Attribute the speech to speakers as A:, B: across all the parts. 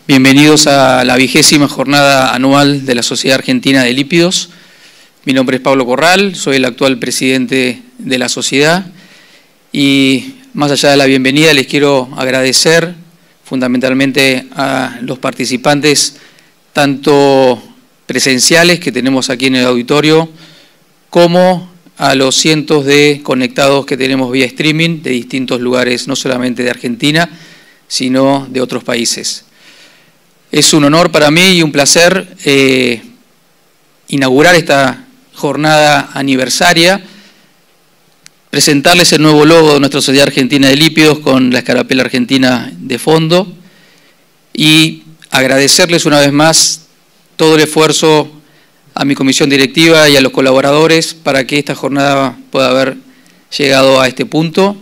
A: Bienvenidos a la 20ª jornada anual de la Sociedad Argentina de Lípidos. Mi nombre es Pablo Corral, soy el actual presidente de la sociedad y más allá de la bienvenida les quiero agradecer fundamentalmente a los participantes tanto presenciales que tenemos aquí en el auditorio como a los cientos de conectados que tenemos vía streaming de distintos lugares, no solamente de Argentina, sino de otros países. Es un honor para mí y un placer inaugurar esta jornada aniversaria, presentarles el nuevo logo de nuestra Sociedad Argentina de Lípidos con la escarapela argentina de fondo y agradecerles una vez más todo el esfuerzo a mi comisión directiva y a los colaboradores para que esta jornada pueda haber llegado a este punto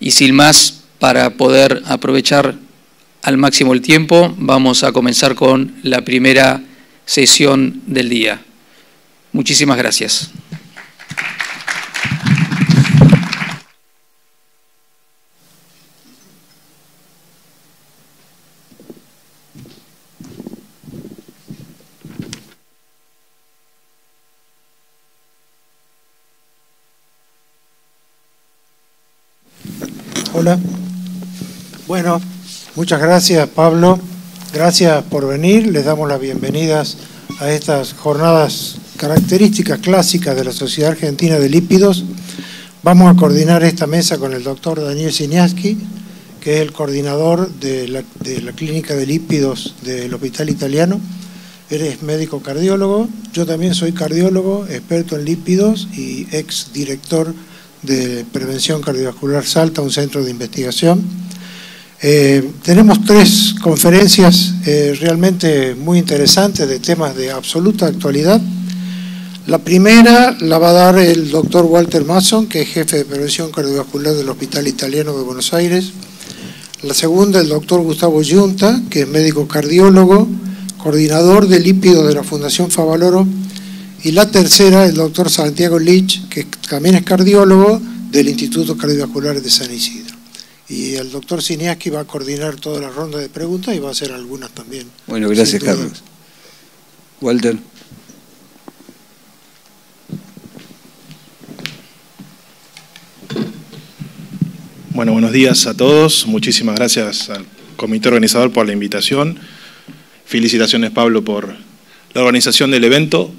A: y sin más, para poder aprovechar al máximo el tiempo, vamos a comenzar con la primera sesión del día. Muchísimas gracias.
B: Hola. Bueno, muchas gracias, Pablo. Gracias por venir. Les damos las bienvenidas a estas jornadas características clásicas de la Sociedad Argentina de Lípidos. Vamos a coordinar esta mesa con el doctor Daniel Siniaski, que es el coordinador de la Clínica de Lípidos del Hospital Italiano. Él es médico cardiólogo. Yo también soy cardiólogo, experto en lípidos y ex director de Prevención Cardiovascular Salta, un centro de investigación. Tenemos 3 conferencias realmente muy interesantes de temas de absoluta actualidad. La primera la va a dar el doctor Walter Mason, que es jefe de Prevención Cardiovascular del Hospital Italiano de Buenos Aires. La segunda, el doctor Gustavo Giunta, que es médico cardiólogo, coordinador de lípidos de la Fundación Favaloro. Y la tercera, el doctor Santiago Lich, que también es cardiólogo del Instituto Cardiovascular de San Isidro. Y el doctor Siniaski va a coordinar toda la ronda de preguntas y va a hacer algunas también.
C: Bueno, gracias, Carlos. Walter.
D: Bueno, buenos días a todos. Muchísimas gracias al comité organizador por la invitación. Felicitaciones, Pablo, por la organización del evento.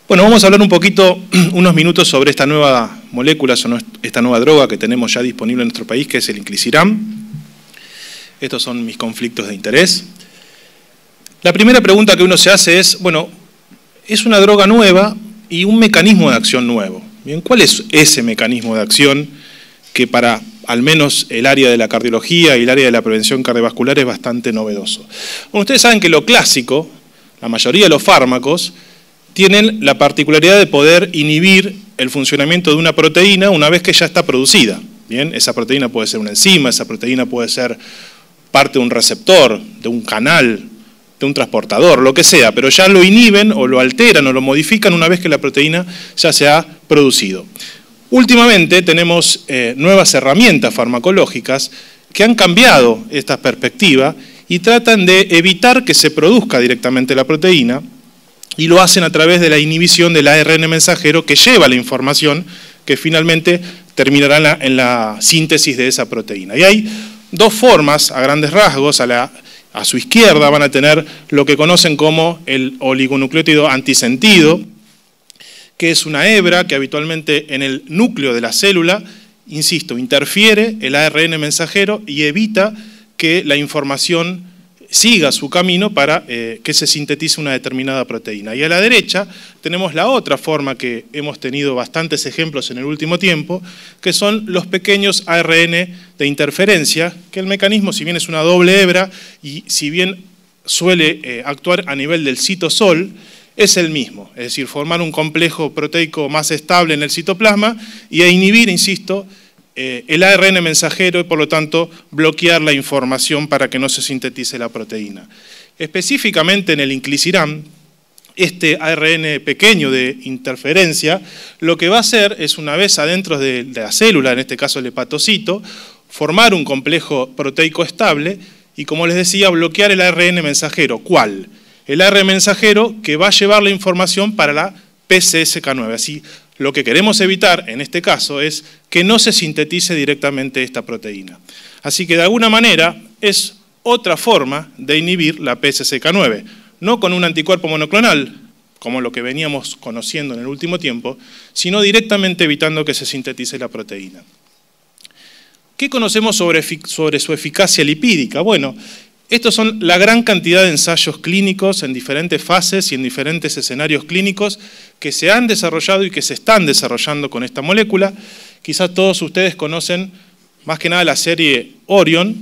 D: Bueno, vamos a hablar un poquito, unos minutos sobre esta nueva molécula, esta nueva droga que tenemos ya disponible en nuestro país, que es el Inclisiran. Estos son mis conflictos de interés. La primera pregunta que uno se hace es, bueno, es una droga nueva y un mecanismo de acción nuevo. Bien, ¿cuál es ese mecanismo de acción que para al menos el área de la cardiología y el área de la prevención cardiovascular es bastante novedoso? Bueno, ustedes saben que lo clásico, la mayoría de los fármacos, tienen la particularidad de poder inhibir el funcionamiento de una proteína una vez que ya está producida. Bien, esa proteína puede ser una enzima, esa proteína puede ser parte de un receptor, de un canal, de un transportador, lo que sea, pero ya lo inhiben o lo alteran o lo modifican una vez que la proteína ya se ha producido. Últimamente tenemos nuevas herramientas farmacológicas que han cambiado esta perspectiva y tratan de evitar que se produzca directamente la proteína, y lo hacen a través de la inhibición del ARN mensajero que lleva la información que finalmente terminará en la síntesis de esa proteína. Y hay 2 formas, a grandes rasgos. A su izquierda van a tener lo que conocen como el oligonucleótido antisentido, que es una hebra que habitualmente en el núcleo de la célula, insisto, interfiere el ARN mensajero y evita que la información siga su camino para que se sintetice una determinada proteína. Y a la derecha tenemos la otra forma que hemos tenido bastantes ejemplos en el último tiempo, que son los pequeños ARN de interferencia, que el mecanismo, si bien es una doble hebra y si bien suele actuar a nivel del citosol, es el mismo, es decir, formar un complejo proteico más estable en el citoplasma y inhibir, insisto, el ARN mensajero y por lo tanto bloquear la información para que no se sintetice la proteína. Específicamente en el Inclisiran, este ARN pequeño de interferencia, lo que va a hacer es, una vez adentro de la célula, en este caso el hepatocito, formar un complejo proteico estable y, como les decía, bloquear el ARN mensajero. ¿Cuál? El ARN mensajero que va a llevar la información para la PCSK9. Así, lo que queremos evitar en este caso es que no se sintetice directamente esta proteína. Así que de alguna manera es otra forma de inhibir la PCSK9, no con un anticuerpo monoclonal, como lo que veníamos conociendo en el último tiempo, sino directamente evitando que se sintetice la proteína. ¿Qué conocemos sobre su eficacia lipídica? Bueno, estos son la gran cantidad de ensayos clínicos en diferentes fases y en diferentes escenarios clínicos que se han desarrollado y que se están desarrollando con esta molécula. Quizás todos ustedes conocen más que nada la serie Orion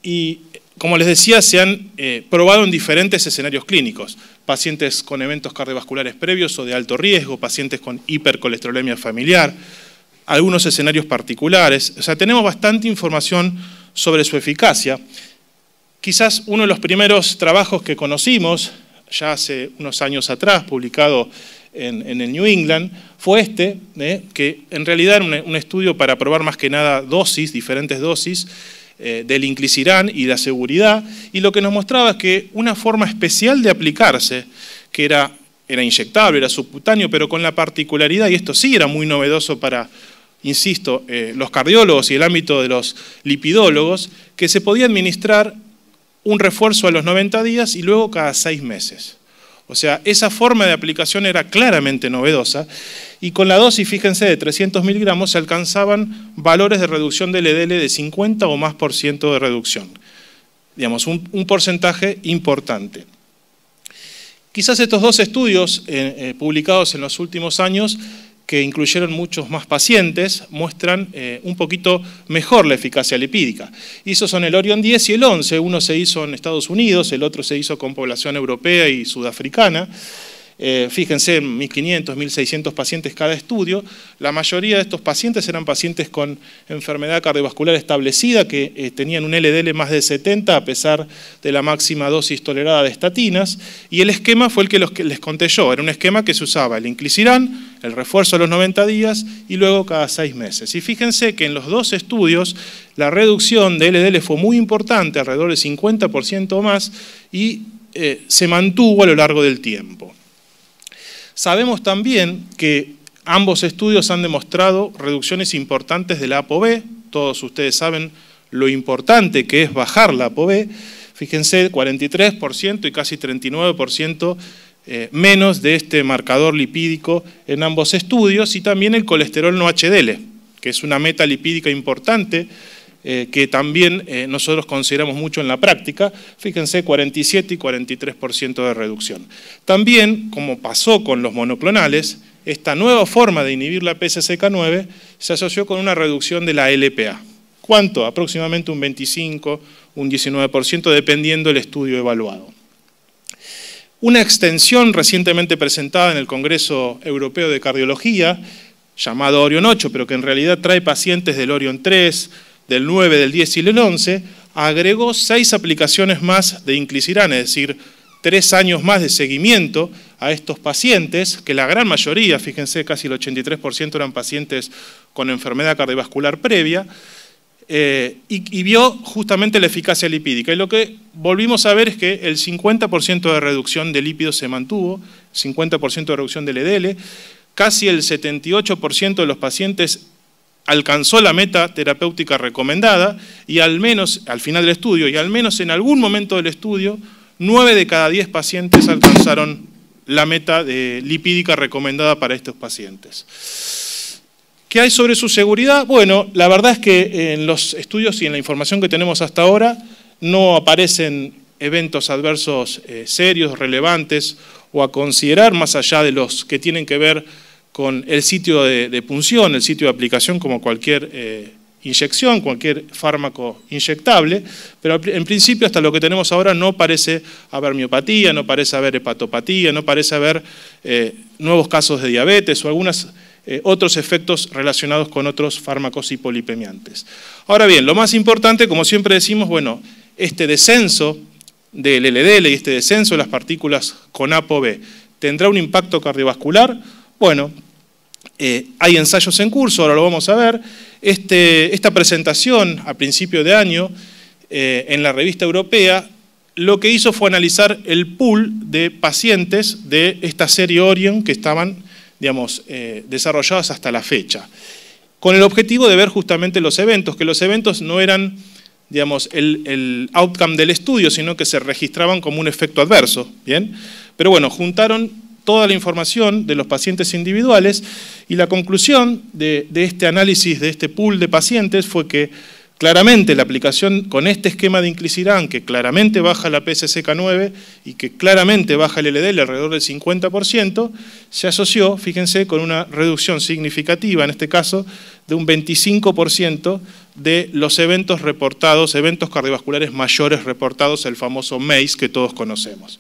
D: y, como les decía, se han probado en diferentes escenarios clínicos. Pacientes con eventos cardiovasculares previos o de alto riesgo, pacientes con hipercolesterolemia familiar, algunos escenarios particulares. O sea, tenemos bastante información sobre su eficacia. Quizás uno de los primeros trabajos que conocimos, ya hace unos años atrás, publicado en el New England, fue este, que en realidad era un estudio para probar más que nada diferentes dosis del inclisiran y la seguridad, y lo que nos mostraba es que una forma especial de aplicarse, que era inyectable, era subcutáneo, pero con la particularidad, y esto sí era muy novedoso para, insisto, los cardiólogos y el ámbito de los lipidólogos, que se podía administrar un refuerzo a los 90 días y luego cada 6 meses. O sea, esa forma de aplicación era claramente novedosa y con la dosis, fíjense, de 300 miligramos se alcanzaban valores de reducción del LDL de 50 o más % de reducción. Digamos, un porcentaje importante. Quizás estos dos estudios publicados en los últimos años, que incluyeron muchos más pacientes, muestran un poquito mejor la eficacia lipídica. Y esos son el Orion 10 y el 11. Uno se hizo en Estados Unidos, el otro se hizo con población europea y sudafricana. Fíjense, 1.500, 1.600 pacientes cada estudio. La mayoría de estos pacientes eran pacientes con enfermedad cardiovascular establecida, que tenían un LDL más de 70 a pesar de la máxima dosis tolerada de estatinas. Y el esquema fue el que les conté yo. Era un esquema que se usaba el inclisiran, el refuerzo a los 90 días y luego cada 6 meses. Y fíjense que en los dos estudios la reducción de LDL fue muy importante, alrededor del 50% o más, y se mantuvo a lo largo del tiempo. Sabemos también que ambos estudios han demostrado reducciones importantes de la ApoB. Todos ustedes saben lo importante que es bajar la ApoB. Fíjense, 43% y casi 39% menos de este marcador lipídico en ambos estudios, y también el colesterol no HDL, que es una meta lipídica importante que también nosotros consideramos mucho en la práctica. Fíjense, 47 y 43% de reducción. También, como pasó con los monoclonales, esta nueva forma de inhibir la PCSK9 se asoció con una reducción de la LPA. ¿Cuánto? Aproximadamente un 25, un 19%, dependiendo del estudio evaluado. Una extensión recientemente presentada en el Congreso Europeo de Cardiología, llamado Orion 8, pero que en realidad trae pacientes del Orion 3, del 9, del 10 y del 11, agregó 6 aplicaciones más de inclisiran, es decir, 3 años más de seguimiento a estos pacientes, que la gran mayoría, fíjense, casi el 83% eran pacientes con enfermedad cardiovascular previa, y vio justamente la eficacia lipídica. Y lo que volvimos a ver es que el 50% de reducción de lípidos se mantuvo, 50% de reducción del LDL, casi el 78% de los pacientes alcanzó la meta terapéutica recomendada, y al menos al final del estudio, y al menos en algún momento del estudio, 9 de cada 10 pacientes alcanzaron la meta lipídica recomendada para estos pacientes. ¿Qué hay sobre su seguridad? Bueno, la verdad es que en los estudios y en la información que tenemos hasta ahora no aparecen eventos adversos serios, relevantes o a considerar más allá de los que tienen que ver con el sitio de punción, el sitio de aplicación, como cualquier inyección, cualquier fármaco inyectable, pero en principio hasta lo que tenemos ahora no parece haber miopatía, no parece haber hepatopatía, no parece haber nuevos casos de diabetes o algunos otros efectos relacionados con otros fármacos hipolipemiantes. Ahora bien, lo más importante, como siempre decimos, bueno, este descenso del LDL y este descenso de las partículas con ApoB, ¿tendrá un impacto cardiovascular? Bueno, hay ensayos en curso, ahora lo vamos a ver. Esta presentación a principio de año en la revista europea, lo que hizo fue analizar el pool de pacientes de esta serie Orion que estaban, digamos, desarrollados hasta la fecha, con el objetivo de ver justamente los eventos, que los eventos no eran, digamos, el outcome del estudio, sino que se registraban como un efecto adverso, ¿bien? Pero bueno, juntaron toda la información de los pacientes individuales y la conclusión de este análisis, de este pool de pacientes, fue que claramente la aplicación con este esquema de inclisiran, que claramente baja la PCSK9 y que claramente baja el LDL alrededor del 50%, se asoció, fíjense, con una reducción significativa, en este caso, de un 25% de los eventos reportados, eventos cardiovasculares mayores reportados, el famoso MACE que todos conocemos.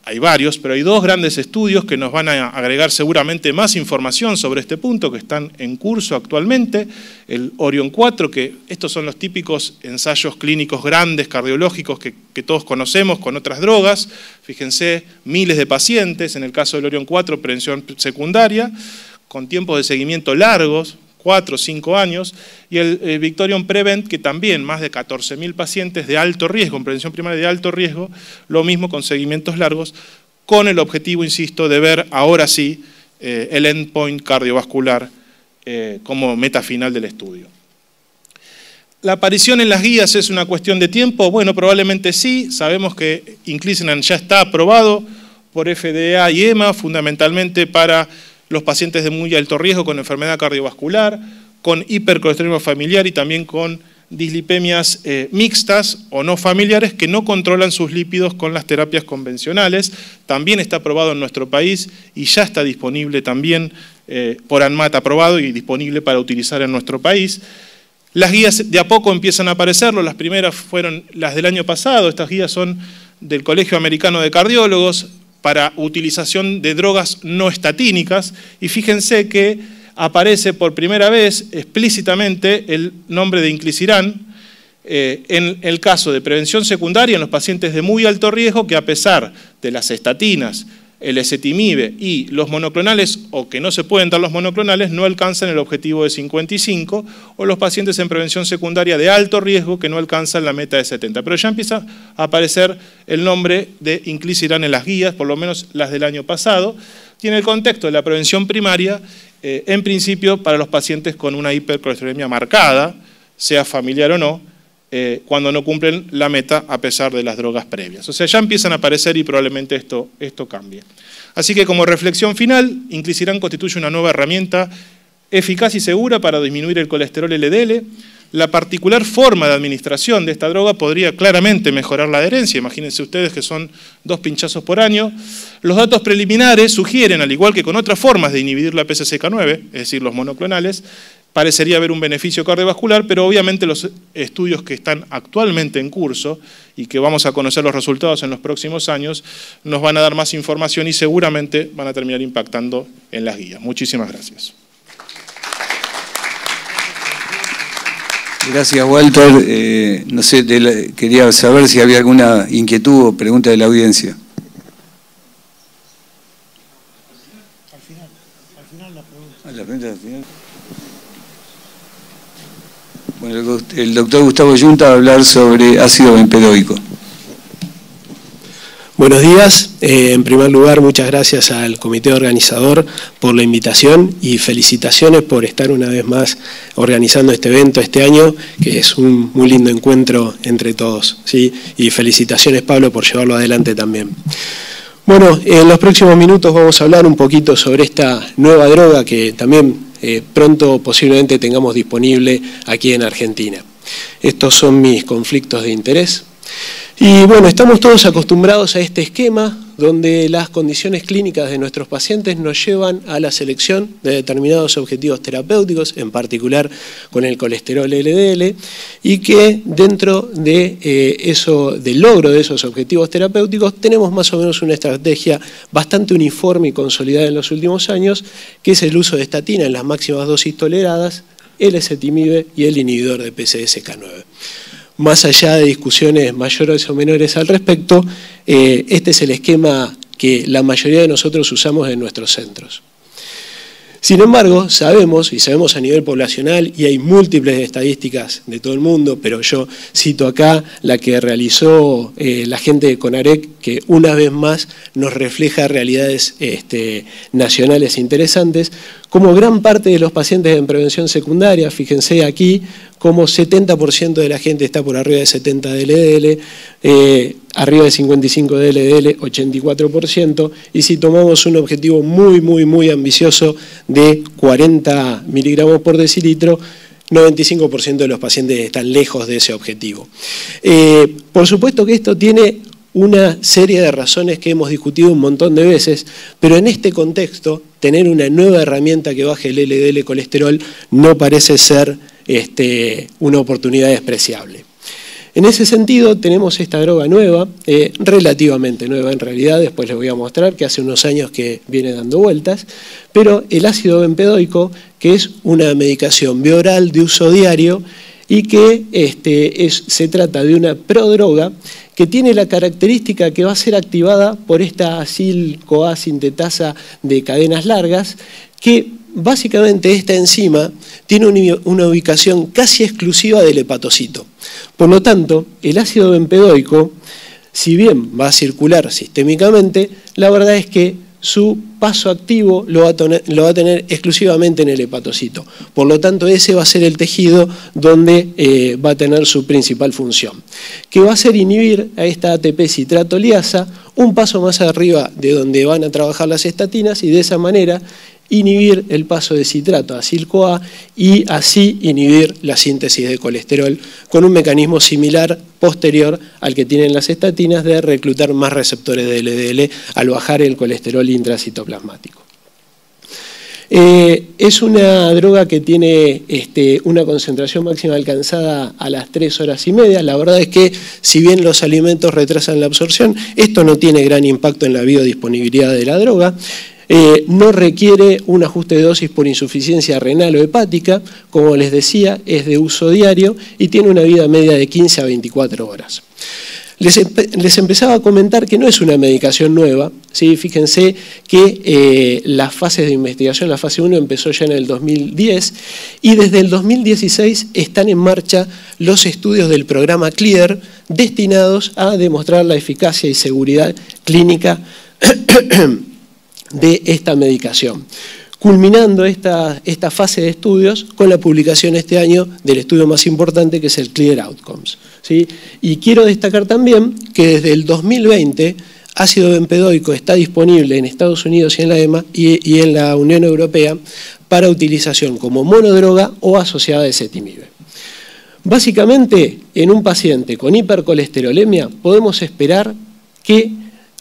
D: Hay varios, pero hay dos grandes estudios que nos van a agregar seguramente más información sobre este punto, que están en curso actualmente. El Orion 4, que estos son los típicos ensayos clínicos grandes, cardiológicos, que todos conocemos con otras drogas. Fíjense, miles de pacientes, en el caso del Orion 4, prevención secundaria, con tiempos de seguimiento largos, 4 o 5 años, y el Victorion Prevent, que también más de 14.000 pacientes de alto riesgo, en prevención primaria de alto riesgo, lo mismo con seguimientos largos, con el objetivo, insisto, de ver ahora sí el endpoint cardiovascular como meta final del estudio. ¿La aparición en las guías es una cuestión de tiempo? Bueno, probablemente sí. Sabemos que inclisiran ya está aprobado por FDA y EMA, fundamentalmente para los pacientes de muy alto riesgo con enfermedad cardiovascular, con hipercolesterolemia familiar y también con dislipemias mixtas o no familiares que no controlan sus lípidos con las terapias convencionales. También está aprobado en nuestro país y ya está disponible también por ANMAT aprobado y disponible para utilizar en nuestro país. Las guías de a poco empiezan a aparecerlo, las primeras fueron las del año pasado, estas guías son del Colegio Americano de Cardiólogos, para utilización de drogas no estatínicas, y fíjense que aparece por primera vez explícitamente el nombre de inclisiran en el caso de prevención secundaria en los pacientes de muy alto riesgo que a pesar de las estatinas, el ezetimibe y los monoclonales, o que no se pueden dar los monoclonales, no alcanzan el objetivo de 55, o los pacientes en prevención secundaria de alto riesgo que no alcanzan la meta de 70. Pero ya empieza a aparecer el nombre de inclisiran en las guías, por lo menos las del año pasado, y en el contexto de la prevención primaria, en principio para los pacientes con una hipercolesterolemia marcada, sea familiar o no, cuando no cumplen la meta a pesar de las drogas previas. O sea, ya empiezan a aparecer y probablemente esto cambie. Así que como reflexión final, inclisiran constituye una nueva herramienta eficaz y segura para disminuir el colesterol LDL. La particular forma de administración de esta droga podría claramente mejorar la adherencia. Imagínense ustedes que son 2 pinchazos por año. Los datos preliminares sugieren, al igual que con otras formas de inhibir la PCSK9, es decir, los monoclonales, parecería haber un beneficio cardiovascular, pero obviamente los estudios que están actualmente en curso y que vamos a conocer los resultados en los próximos años, nos van a dar más información y seguramente van a terminar impactando en las guías. Muchísimas gracias.
C: Gracias, Walter. No sé, quería saber si había alguna inquietud o pregunta de la audiencia.
B: Al final la pregunta.
C: La pregunta al final. Bueno, el doctor Gustavo Yunta va a hablar sobre ácido bempedoico.
E: Buenos días. En primer lugar, muchas gracias al comité organizador por la invitación y felicitaciones por estar una vez más organizando este evento este año, que es un muy lindo encuentro entre todos, ¿sí? Y felicitaciones, Pablo, por llevarlo adelante también. Bueno, en los próximos minutos vamos a hablar un poquito sobre esta nueva droga que también pronto posiblemente tengamos disponible aquí en Argentina. Estos son mis conflictos de interés. Y bueno, estamos todos acostumbrados a este esquema donde las condiciones clínicas de nuestros pacientes nos llevan a la selección de determinados objetivos terapéuticos, en particular con el colesterol LDL, y que dentro de del logro de esos objetivos terapéuticos tenemos más o menos una estrategia bastante uniforme y consolidada en los últimos años, que es el uso de estatina en las máximas dosis toleradas, el ezetimibe y el inhibidor de PCSK9. Más allá de discusiones mayores o menores al respecto, este es el esquema que la mayoría de nosotros usamos en nuestros centros. Sin embargo, sabemos a nivel poblacional, y hay múltiples estadísticas de todo el mundo, pero yo cito acá la que realizó la gente de CONAREC, que una vez más nos refleja realidades nacionales interesantes, como gran parte de los pacientes en prevención secundaria, fíjense aquí, como 70% de la gente está por arriba de 70 DLDL, arriba de 55 DLDL, 84%, y si tomamos un objetivo muy ambicioso de 40 miligramos por decilitro, 95% de los pacientes están lejos de ese objetivo. Por supuesto que esto tiene una serie de razones que hemos discutido un montón de veces, pero en este contexto, tener una nueva herramienta que baje el LDL colesterol no parece ser una oportunidad despreciable. En ese sentido, tenemos esta droga nueva, relativamente nueva en realidad, después les voy a mostrar que hace unos años que viene dando vueltas, pero el ácido bempedoico, que es una medicación bioral de uso diario y que se trata de una prodroga que tiene la característica que va a ser activada por esta acil-CoA sintetasa de cadenas largas, que básicamente esta enzima tiene una ubicación casi exclusiva del hepatocito. Por lo tanto, el ácido bempedoico, si bien va a circular sistémicamente, la verdad es que su paso activo lo va a tener exclusivamente en el hepatocito. Por lo tanto, ese va a ser el tejido donde va a tener su principal función, que va a ser inhibir a esta ATP citratoliasa un paso más arriba de donde van a trabajar las estatinas, y de esa manera inhibir el paso de citrato a acil-CoA y así inhibir la síntesis de colesterol con un mecanismo similar posterior al que tienen las estatinas de reclutar más receptores de LDL al bajar el colesterol intracitoplasmático. Es una droga que tiene una concentración máxima alcanzada a las 3 horas y media. La verdad es que, si bien los alimentos retrasan la absorción, esto no tiene gran impacto en la biodisponibilidad de la droga. No requiere un ajuste de dosis por insuficiencia renal o hepática, como les decía, es de uso diario y tiene una vida media de 15 a 24 horas. Les empezaba a comentar que no es una medicación nueva, ¿sí? Fíjense que las fases de investigación, la fase 1 empezó ya en el 2010 y desde el 2016 están en marcha los estudios del programa CLEAR destinados a demostrar la eficacia y seguridad clínica de esta medicación, culminando esta fase de estudios con la publicación este año del estudio más importante, que es el CLEAR Outcomes, ¿sí? Y quiero destacar también que desde el 2020 ácido bempedoico está disponible en Estados Unidos y en la EMA y en la Unión Europea para utilización como monodroga o asociada a ezetimibe. Básicamente, en un paciente con hipercolesterolemia podemos esperar que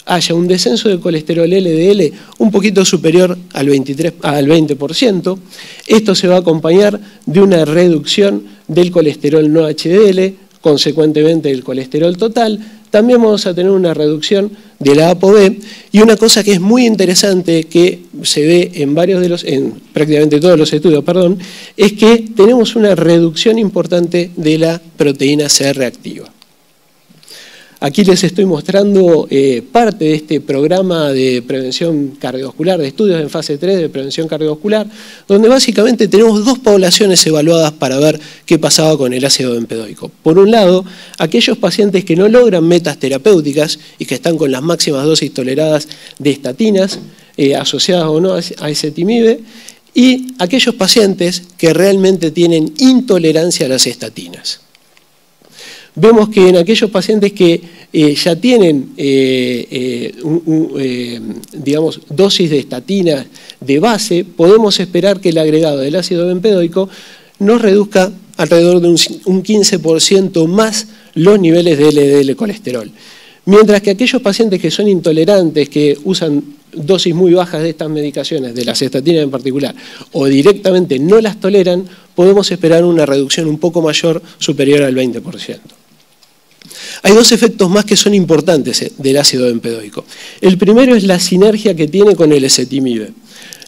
E: haya un descenso de colesterol LDL un poquito superior al 20%. Esto se va a acompañar de una reducción del colesterol no HDL, consecuentemente del colesterol total. También vamos a tener una reducción de la ApoB, y una cosa que es muy interesante que se ve en prácticamente todos los estudios, es que tenemos una reducción importante de la proteína C reactiva. Aquí les estoy mostrando parte de este programa de prevención cardiovascular, de estudios en fase 3 de prevención cardiovascular, donde básicamente tenemos dos poblaciones evaluadas para ver qué pasaba con el ácido bempedoico. Por un lado, aquellos pacientes que no logran metas terapéuticas y que están con las máximas dosis toleradas de estatinas, asociadas o no a ezetimibe, y aquellos pacientes que realmente tienen intolerancia a las estatinas. Vemos que en aquellos pacientes que ya tienen digamos, dosis de estatina de base, podemos esperar que el agregado del ácido bempedoico nos reduzca alrededor de un 15% más los niveles de LDL colesterol. Mientras que aquellos pacientes que son intolerantes, que usan dosis muy bajas de estas medicaciones, de las estatinas en particular, o directamente no las toleran, podemos esperar una reducción un poco mayor, superior al 20%. Hay dos efectos más que son importantes del ácido bempedoico. El primero es la sinergia que tiene con el ezetimibe.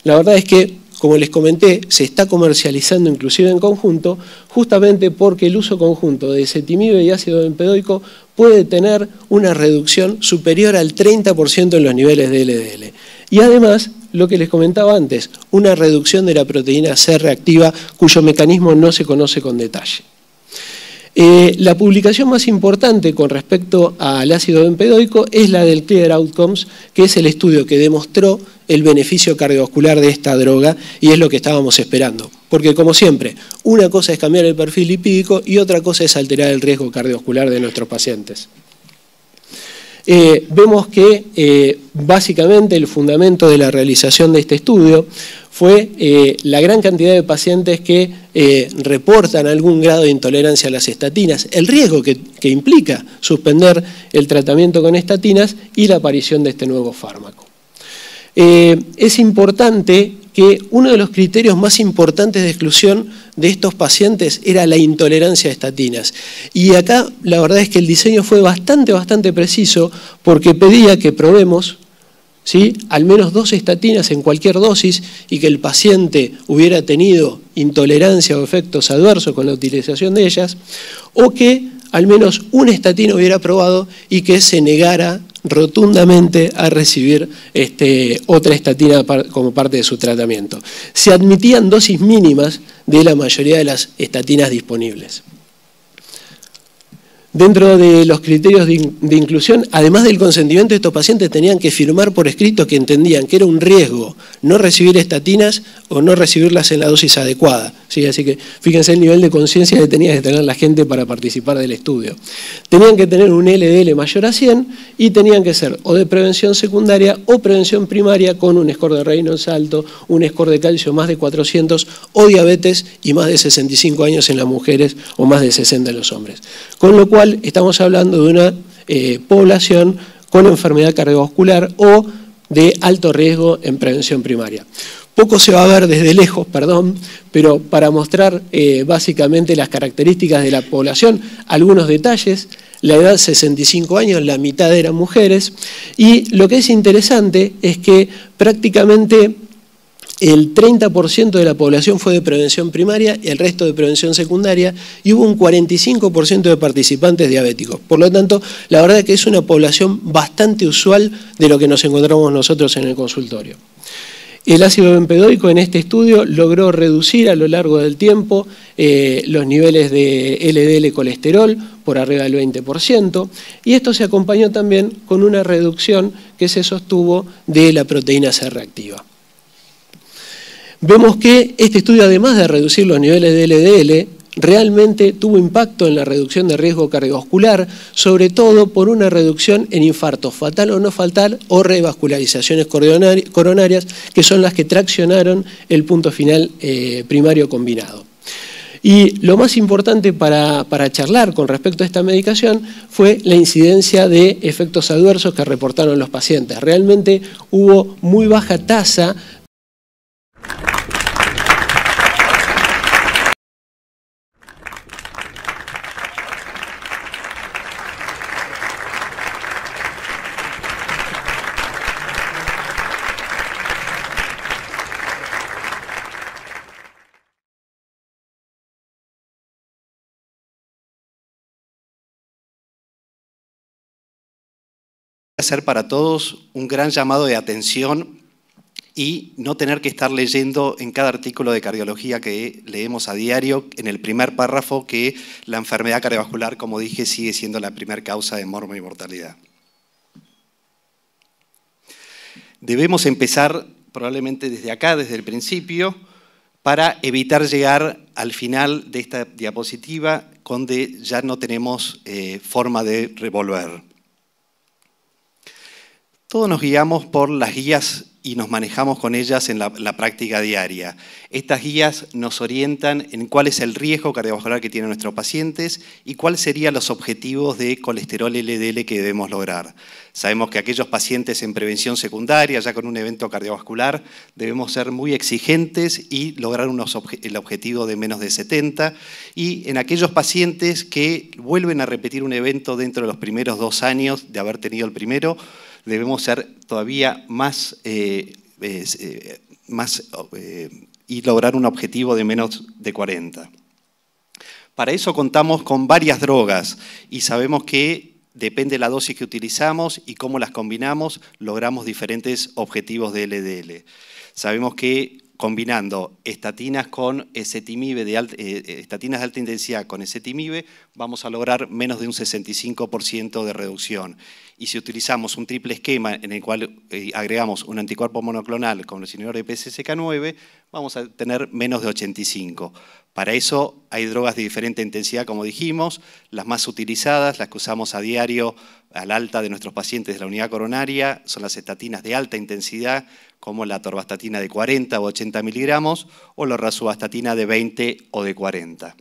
E: La verdad es que, como les comenté, se está comercializando inclusive en conjunto, justamente porque el uso conjunto de ezetimibe y ácido bempedoico puede tener una reducción superior al 30% en los niveles de LDL. Y además lo que les comentaba antes, una reducción de la proteína C reactiva cuyo mecanismo no se conoce con detalle. La publicación más importante con respecto al ácido bempedoico es la del Clear Outcomes, que es el estudio que demostró el beneficio cardiovascular de esta droga y es lo que estábamos esperando. Porque como siempre, una cosa es cambiar el perfil lipídico y otra cosa es alterar el riesgo cardiovascular de nuestros pacientes. Vemos que básicamente el fundamento de la realización de este estudio fue la gran cantidad de pacientes que reportan algún grado de intolerancia a las estatinas, el riesgo que implica suspender el tratamiento con estatinas y la aparición de este nuevo fármaco. Es importante que uno de los criterios más importantes de exclusión de estos pacientes era la intolerancia a estatinas. Y acá la verdad es que el diseño fue bastante preciso porque pedía que probemos, ¿sí?, al menos 2 estatinas en cualquier dosis y que el paciente hubiera tenido intolerancia o efectos adversos con la utilización de ellas, o que al menos una estatina hubiera probado y que se negara rotundamente a recibir otra estatina como parte de su tratamiento. Se admitían dosis mínimas de la mayoría de las estatinas disponibles. Dentro de los criterios de inclusión, además del consentimiento, estos pacientes tenían que firmar por escrito que entendían que era un riesgo no recibir estatinas o no recibirlas en la dosis adecuada. ¿Sí? Así que fíjense el nivel de conciencia que tenía que tener la gente para participar del estudio. Tenían que tener un LDL mayor a 100 y tenían que ser o de prevención secundaria o prevención primaria con un score de Reynolds alto, un score de calcio más de 400 o diabetes y más de 65 años en las mujeres o más de 60 en los hombres. Con lo cual estamos hablando de una población con enfermedad cardiovascular o de alto riesgo en prevención primaria. Poco se va a ver desde lejos, pero para mostrar básicamente las características de la población, algunos detalles. La edad 65 años, la mitad eran mujeres, y lo que es interesante es que prácticamente el 30% de la población fue de prevención primaria y el resto de prevención secundaria, y hubo un 45% de participantes diabéticos. Por lo tanto, la verdad es que es una población bastante usual de lo que nos encontramos nosotros en el consultorio. El ácido bempedoico en este estudio logró reducir a lo largo del tiempo los niveles de LDL colesterol por arriba del 20%, y esto se acompañó también con una reducción que se sostuvo de la proteína C reactiva. Vemos que este estudio, además de reducir los niveles de LDL, realmente tuvo impacto en la reducción de riesgo cardiovascular, sobre todo por una reducción en infarto fatal o no fatal o revascularizaciones coronarias, que son las que traccionaron el punto final primario combinado. Y lo más importante para charlar con respecto a esta medicación fue la incidencia de efectos adversos que reportaron los pacientes. Realmente hubo muy baja tasa .
F: Hacer para todos un gran llamado de atención y no tener que estar leyendo en cada artículo de cardiología que leemos a diario en el primer párrafo que la enfermedad cardiovascular, como dije, sigue siendo la primera causa de muerte y mortalidad. Debemos empezar probablemente desde acá, desde el principio, para evitar llegar al final de esta diapositiva donde ya no tenemos forma de revolver. Todos nos guiamos por las guías y nos manejamos con ellas en la práctica diaria. Estas guías nos orientan en cuál es el riesgo cardiovascular que tienen nuestros pacientes y cuáles serían los objetivos de colesterol LDL que debemos lograr. Sabemos que aquellos pacientes en prevención secundaria, ya con un evento cardiovascular, debemos ser muy exigentes y lograr el objetivo de menos de 70. Y en aquellos pacientes que vuelven a repetir un evento dentro de los primeros 2 años de haber tenido el primero, debemos ser todavía más y lograr un objetivo de menos de 40. Para eso contamos con varias drogas y sabemos que depende de la dosis que utilizamos y cómo las combinamos, logramos diferentes objetivos de LDL. Sabemos que combinando estatinas con ezetimibe, estatinas de alta intensidad con ezetimibe, vamos a lograr menos de un 65% de reducción. Y si utilizamos un triple esquema en el cual agregamos un anticuerpo monoclonal con el inhibidor de PCSK9, vamos a tener menos de 85%. Para eso hay drogas de diferente intensidad, como dijimos, las más utilizadas, las que usamos a diario al alta de nuestros pacientes de la unidad coronaria, son las estatinas de alta intensidad, como la atorvastatina de 40 o 80 miligramos, o la rosuvastatina de 20 o de 40.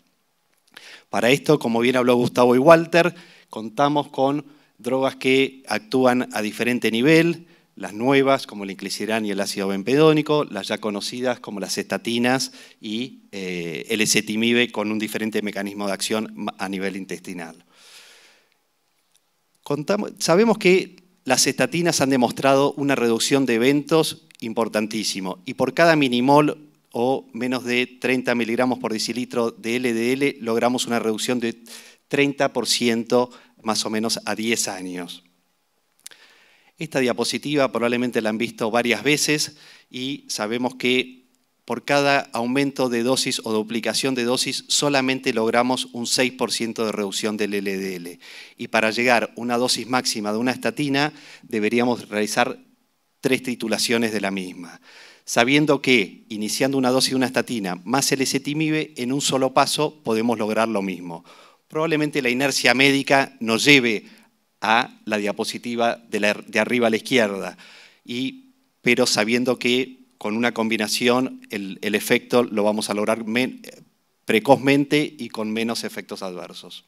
F: Para esto, como bien habló Gustavo y Walter, contamos con drogas que actúan a diferente nivel, las nuevas como el inclisiran y el ácido bempedónico, las ya conocidas como las estatinas y el ezetimibe con un diferente mecanismo de acción a nivel intestinal. Sabemos que las estatinas han demostrado una reducción de eventos importantísimo y por cada milimol o menos de 30 miligramos por decilitro de LDL logramos una reducción de 30% más o menos a 10 años. Esta diapositiva probablemente la han visto varias veces y sabemos que por cada aumento de dosis o duplicación de dosis solamente logramos un 6% de reducción del LDL. Y para llegar a una dosis máxima de una estatina deberíamos realizar 3 titulaciones de la misma. Sabiendo que iniciando una dosis de una estatina más el ezetimibe, en un solo paso podemos lograr lo mismo. Probablemente la inercia médica nos lleve a la diapositiva de arriba a la izquierda, pero sabiendo que con una combinación el efecto lo vamos a lograr precozmente y con menos efectos adversos.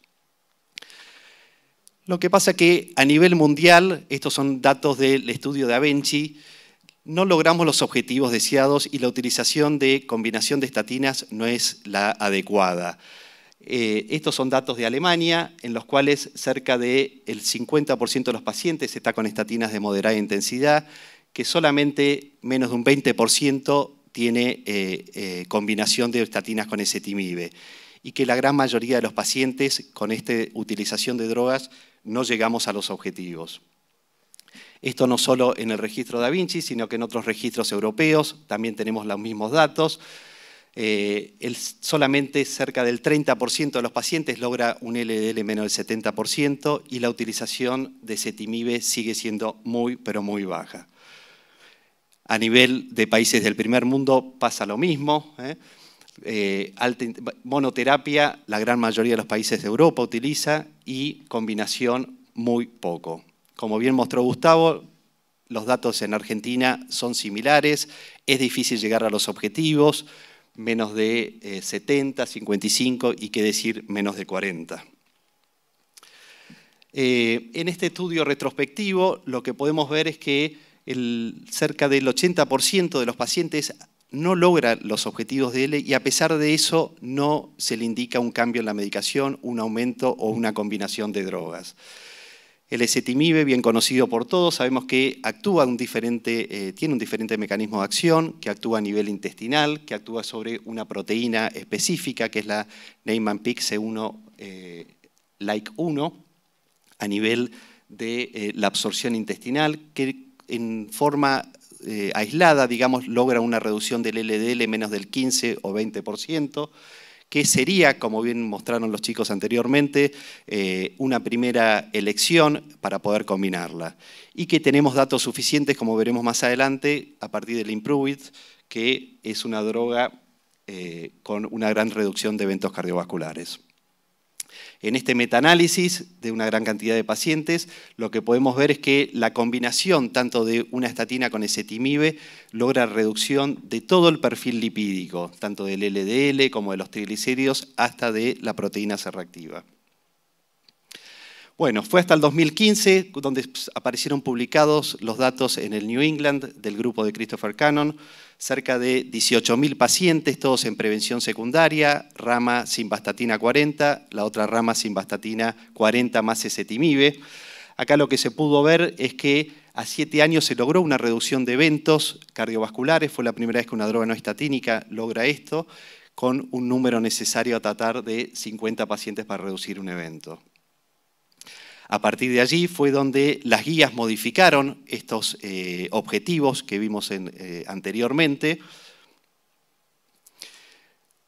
F: Lo que pasa es que a nivel mundial, estos son datos del estudio de Avenchi, no logramos los objetivos deseados y la utilización de combinación de estatinas no es la adecuada. Estos son datos de Alemania, en los cuales cerca del 50% de los pacientes está con estatinas de moderada intensidad, que solamente menos de un 20% tiene combinación de estatinas con ezetimibe, y que la gran mayoría de los pacientes con esta utilización de drogas no llegamos a los objetivos. Esto no solo en el registro Da Vinci, sino que en otros registros europeos también tenemos los mismos datos. Solamente cerca del 30% de los pacientes logra un LDL menos del 70% y la utilización de ezetimibe sigue siendo muy, pero muy baja. A nivel de países del primer mundo pasa lo mismo. Monoterapia, la gran mayoría de los países de Europa utiliza y combinación muy poco. Como bien mostró Gustavo, los datos en Argentina son similares, es difícil llegar a los objetivos, menos de 70, 55 y qué decir, menos de 40. En este estudio retrospectivo lo que podemos ver es que cerca del 80% de los pacientes no logra los objetivos de L y a pesar de eso no se le indica un cambio en la medicación, un aumento o una combinación de drogas. El ezetimibe, bien conocido por todos, sabemos que actúa tiene un diferente mecanismo de acción, que actúa a nivel intestinal, que actúa sobre una proteína específica, que es la Niemann-Pick C1 like 1, a nivel de la absorción intestinal, que en forma aislada, digamos, logra una reducción del LDL menos del 15 o 20%, que sería, como bien mostraron los chicos anteriormente, una primera elección para poder combinarla. Y que tenemos datos suficientes, como veremos más adelante, a partir del Improve It, que es una droga con una gran reducción de eventos cardiovasculares. En este metaanálisis de una gran cantidad de pacientes, lo que podemos ver es que la combinación tanto de una estatina con ezetimibe logra reducción de todo el perfil lipídico, tanto del LDL como de los triglicéridos hasta de la proteína C reactiva. Bueno, fue hasta el 2015 donde aparecieron publicados los datos en el New England del grupo de Christopher Cannon, cerca de 18.000 pacientes, todos en prevención secundaria, rama simvastatina 40, la otra rama simvastatina 40 más ezetimibe. Acá lo que se pudo ver es que a 7 años se logró una reducción de eventos cardiovasculares, fue la primera vez que una droga no estatínica logra esto, con un número necesario a tratar de 50 pacientes para reducir un evento. A partir de allí fue donde las guías modificaron estos objetivos que vimos anteriormente.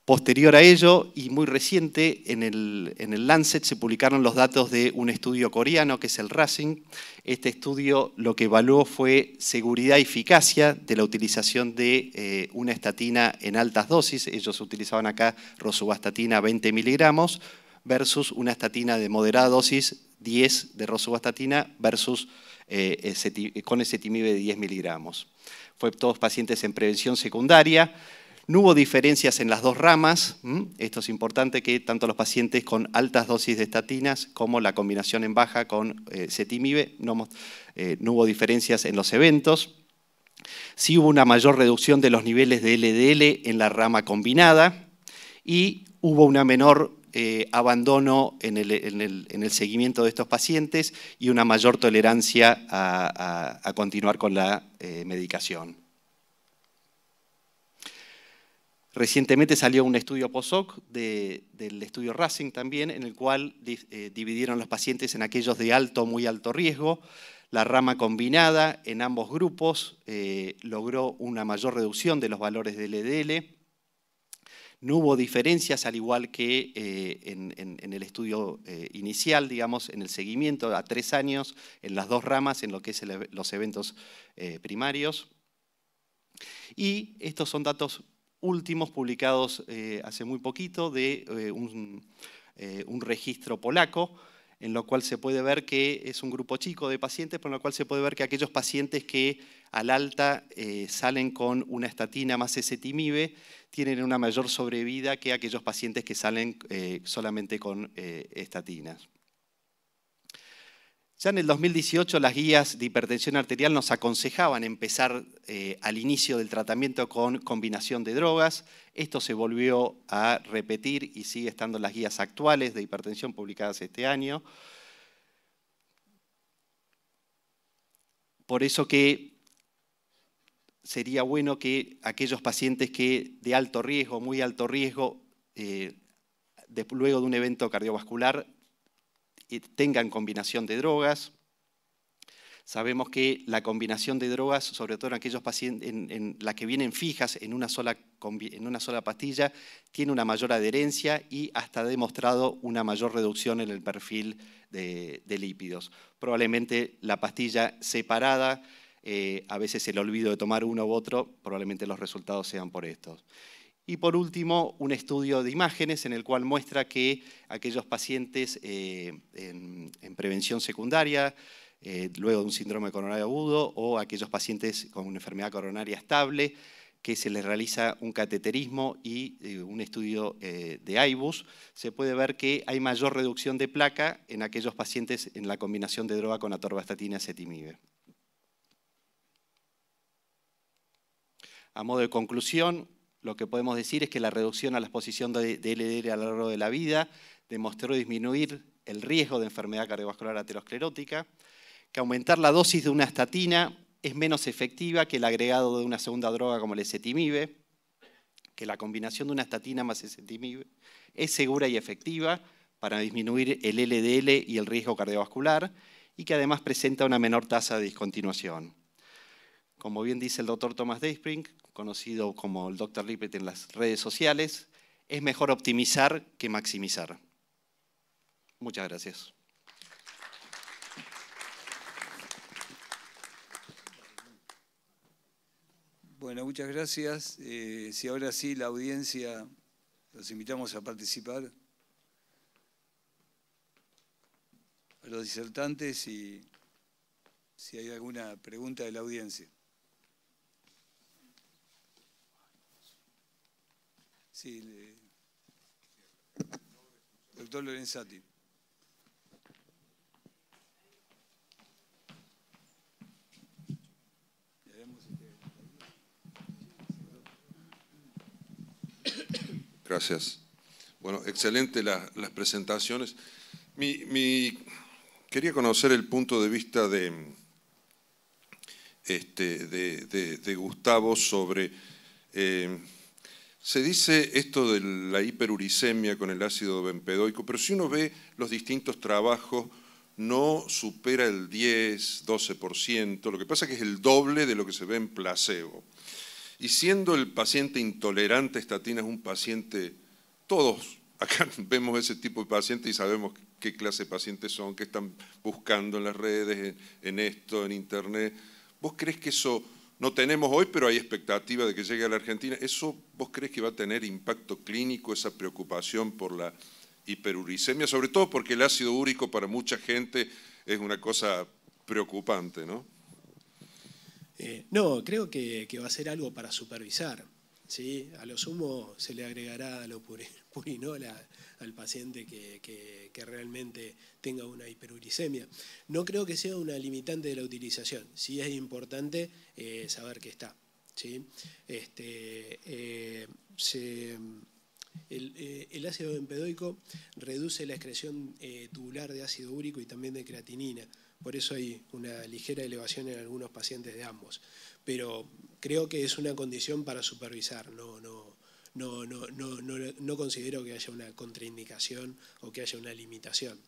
F: Posterior a ello, y muy reciente, en el Lancet se publicaron los datos de un estudio coreano, que es el Racing. Este estudio lo que evaluó fue seguridad y eficacia de la utilización de una estatina en altas dosis. Ellos utilizaban acá rosuvastatina 20 miligramos versus una estatina de moderada dosis 10 de rosuvastatina versus con ezetimibe de 10 miligramos. Fue todos pacientes en prevención secundaria. No hubo diferencias en las dos ramas. Esto es importante, que tanto los pacientes con altas dosis de estatinas como la combinación en baja con ezetimibe no hubo diferencias en los eventos. Sí hubo una mayor reducción de los niveles de LDL en la rama combinada y hubo una menor abandono en el seguimiento de estos pacientes y una mayor tolerancia a continuar con la medicación. Recientemente salió un estudio post-hoc del estudio Racing también, en el cual dividieron los pacientes en aquellos de alto o muy alto riesgo. La rama combinada en ambos grupos logró una mayor reducción de los valores del LDL. No hubo diferencias, al igual que en el estudio inicial, digamos, en el seguimiento a 3 años, en las dos ramas, en lo que es los eventos primarios. Y estos son datos últimos publicados hace muy poquito de un registro polaco, en lo cual se puede ver que es un grupo chico de pacientes, por lo cual se puede ver que aquellos pacientes que al alta salen con una estatina más ezetimibe tienen una mayor sobrevida que aquellos pacientes que salen solamente con estatinas. Ya en el 2018 las guías de hipertensión arterial nos aconsejaban empezar al inicio del tratamiento con combinación de drogas. Esto se volvió a repetir y sigue estando en las guías actuales de hipertensión publicadas este año. Por eso que sería bueno que aquellos pacientes que de alto riesgo, muy alto riesgo, luego de un evento cardiovascular, tengan combinación de drogas. Sabemos que la combinación de drogas, sobre todo en aquellos pacientes en las que vienen fijas en una sola pastilla, tiene una mayor adherencia y hasta ha demostrado una mayor reducción en el perfil de lípidos. Probablemente la pastilla separada, a veces el olvido de tomar uno u otro, probablemente los resultados sean por estos. Y por último, un estudio de imágenes en el cual muestra que aquellos pacientes en prevención secundaria, luego de un síndrome coronario agudo, o aquellos pacientes con una enfermedad coronaria estable, que se les realiza un cateterismo y un estudio de IBUS, se puede ver que hay mayor reducción de placa en aquellos pacientes en la combinación de droga con atorvastatina y ezetimibe. A modo de conclusión, lo que podemos decir es que la reducción a la exposición de LDL a lo largo de la vida demostró disminuir el riesgo de enfermedad cardiovascular aterosclerótica, que aumentar la dosis de una estatina es menos efectiva que el agregado de una segunda droga como el ezetimibe, que la combinación de una estatina más ezetimibe es segura y efectiva para disminuir el LDL y el riesgo cardiovascular, y que además presenta una menor tasa de discontinuación. Como bien dice el doctor Thomas Dayspring, conocido como el Dr. Lippitt en las redes sociales, es mejor optimizar que maximizar. Muchas gracias.
C: Bueno, muchas gracias. Si ahora sí la audiencia, los invitamos a participar, a los disertantes, y si hay alguna pregunta de la audiencia. Sí, doctor Lorenzati.
G: Gracias. Bueno, excelente las presentaciones. Quería conocer el punto de vista de Gustavo sobre... se dice esto de la hiperuricemia con el ácido bempedoico, pero si uno ve los distintos trabajos, no supera el 10, 12%, lo que pasa es que es el doble de lo que se ve en placebo. Y siendo el paciente intolerante a estatinas un paciente, todos acá vemos ese tipo de pacientes y sabemos qué clase de pacientes son, qué están buscando en las redes, en esto, en internet. ¿Vos crees que eso no tenemos hoy, pero hay expectativa de que llegue a la Argentina? ¿Eso vos crees que va a tener impacto clínico, esa preocupación por la hiperuricemia? Sobre todo porque el ácido úrico para mucha gente es una cosa preocupante, ¿no?
E: No, creo que va a ser algo para supervisar, ¿sí? A lo sumo se le agregará lo purinol al paciente que realmente tenga una hiperuricemia. No creo que sea una limitante de la utilización, sí es importante saber que está, ¿sí? El ácido bempedoico reduce la excreción tubular de ácido úrico y también de creatinina. Por eso hay una ligera elevación en algunos pacientes de ambos. Pero creo que es una condición para supervisar. No considero que haya una contraindicación o que haya una limitación.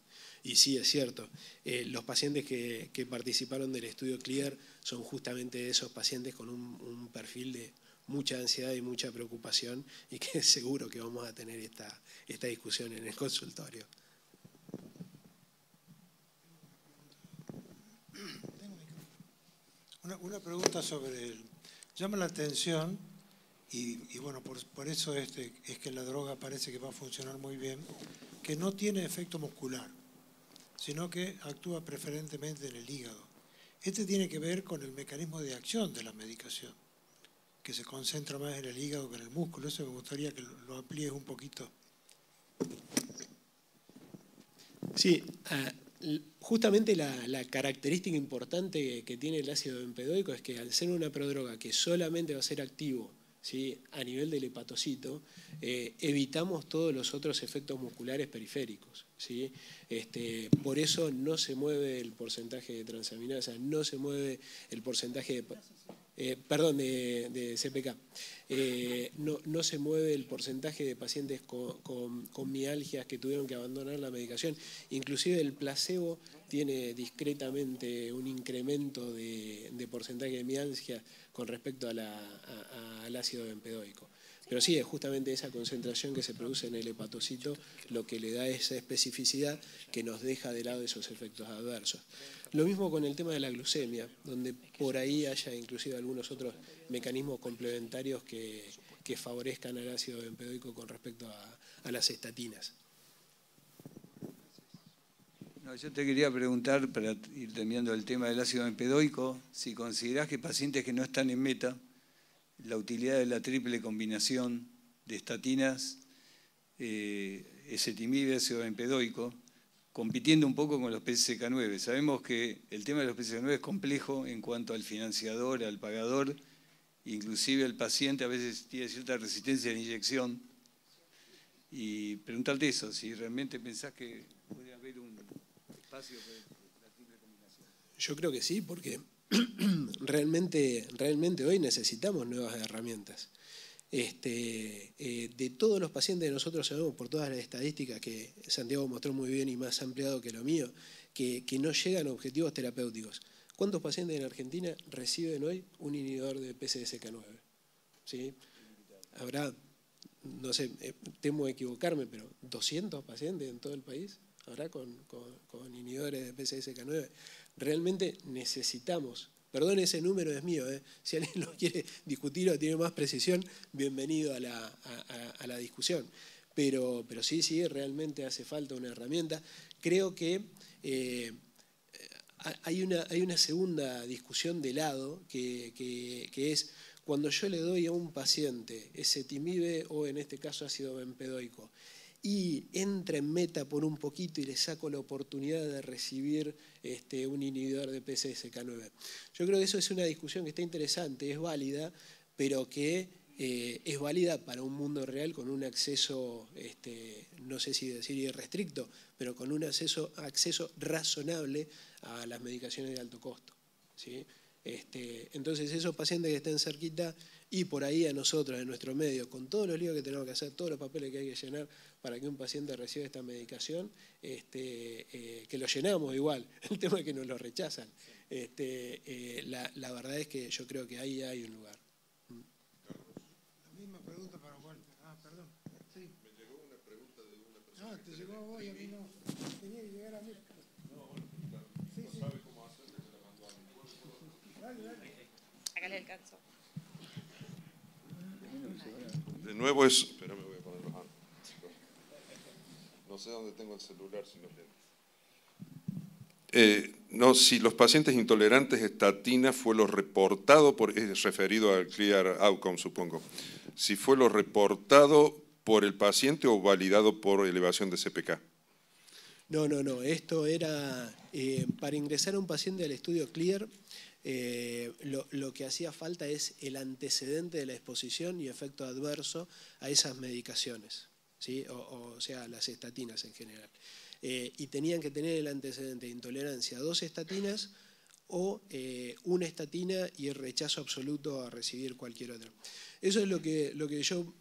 E: Y sí, es cierto, los pacientes que participaron del estudio CLEAR son justamente esos pacientes con un perfil de mucha ansiedad y mucha preocupación, y que seguro que vamos a tener esta discusión en el consultorio.
B: Una pregunta sobre él. Llama la atención, y bueno, por eso es que la droga parece que va a funcionar muy bien, que no tiene efecto muscular, sino que actúa preferentemente en el hígado. Este tiene que ver con el mecanismo de acción de la medicación, que se concentra más en el hígado que en el músculo. Eso me gustaría que lo amplíes un poquito.
E: Sí, justamente la característica importante que tiene el ácido bempedoico es que al ser una prodroga que solamente va a ser activo, ¿sí?, a nivel del hepatocito, evitamos todos los otros efectos musculares periféricos, ¿sí? Por eso no se mueve el porcentaje de transaminasa, no se mueve el porcentaje de CPK. No se mueve el porcentaje de pacientes con mialgias que tuvieron que abandonar la medicación. Inclusive el placebo tiene discretamente un incremento de porcentaje de mialgia con respecto al ácido bempedoico. Pero sí, es justamente esa concentración que se produce en el hepatocito lo que le da esa especificidad que nos deja de lado esos efectos adversos. Lo mismo con el tema de la glucemia, donde por ahí haya inclusive algunos otros mecanismos complementarios que favorezcan al ácido bempedoico con respecto a las estatinas.
C: No, yo te quería preguntar, para ir terminando el tema del ácido bempedoico, si considerás que pacientes que no están en meta, la utilidad de la triple combinación de estatinas, ezetimibe, ácido bempedoico, compitiendo un poco con los PCSK9. Sabemos que el tema de los PCSK9 es complejo en cuanto al financiador, al pagador, inclusive el paciente a veces tiene cierta resistencia a la inyección. Y preguntarte eso, si realmente pensás que puede haber un espacio para la triple combinación.
E: Yo creo que sí, porque realmente hoy necesitamos nuevas herramientas. De todos los pacientes, nosotros sabemos por todas las estadísticas que Santiago mostró muy bien y más ampliado que lo mío, que no llegan a objetivos terapéuticos. ¿Cuántos pacientes en Argentina reciben hoy un inhibidor de PCSK9? ¿Sí? Habrá, no sé, temo equivocarme, pero 200 pacientes en todo el país habrá con inhibidores de PCSK9. Realmente necesitamos, perdón, ese número es mío, si alguien lo quiere discutir o tiene más precisión, bienvenido a la discusión. Pero sí, realmente hace falta una herramienta. Creo que hay una segunda discusión de lado que es cuando yo le doy a un paciente ezetimibe o en este caso ácido bempedoico y entra en meta por un poquito y le saco la oportunidad de recibir un inhibidor de PCSK9. Yo creo que eso es una discusión que está interesante, es válida, pero que es válida para un mundo real con un acceso, no sé si decir irrestricto, pero con un acceso razonable a las medicaciones de alto costo, ¿sí? Entonces esos pacientes que estén cerquita y por ahí a nosotros, en nuestro medio, con todos los líos que tenemos que hacer, todos los papeles que hay que llenar para que un paciente reciba esta medicación, que lo llenamos igual, el tema es que nos lo rechazan. La verdad es que yo creo que ahí hay un lugar.
B: La misma pregunta para Walter. Perdón. Sí.
G: Me llegó una pregunta de una persona.
B: Te llegó a vos y a mí no. Tenía que llegar a mí.
G: No, no sabe cómo hacerlo, se la mandó a mí.
B: Dale.
H: Acá le alcanzo.
G: De nuevo es... Espera, me voy a poner los anteojos. No sé dónde tengo el celular, si no no, si los pacientes intolerantes a estatina fue lo reportado, es referido al Clear Outcome, supongo. Si fue lo reportado por el paciente o validado por elevación de CPK.
E: No. Esto era para ingresar a un paciente al estudio Clear. Lo que hacía falta es el antecedente de la exposición y efecto adverso a esas medicaciones, ¿sí? O sea, las estatinas en general. Y tenían que tener el antecedente de intolerancia a 2 estatinas o una estatina y el rechazo absoluto a recibir cualquier otra. Eso es lo que yo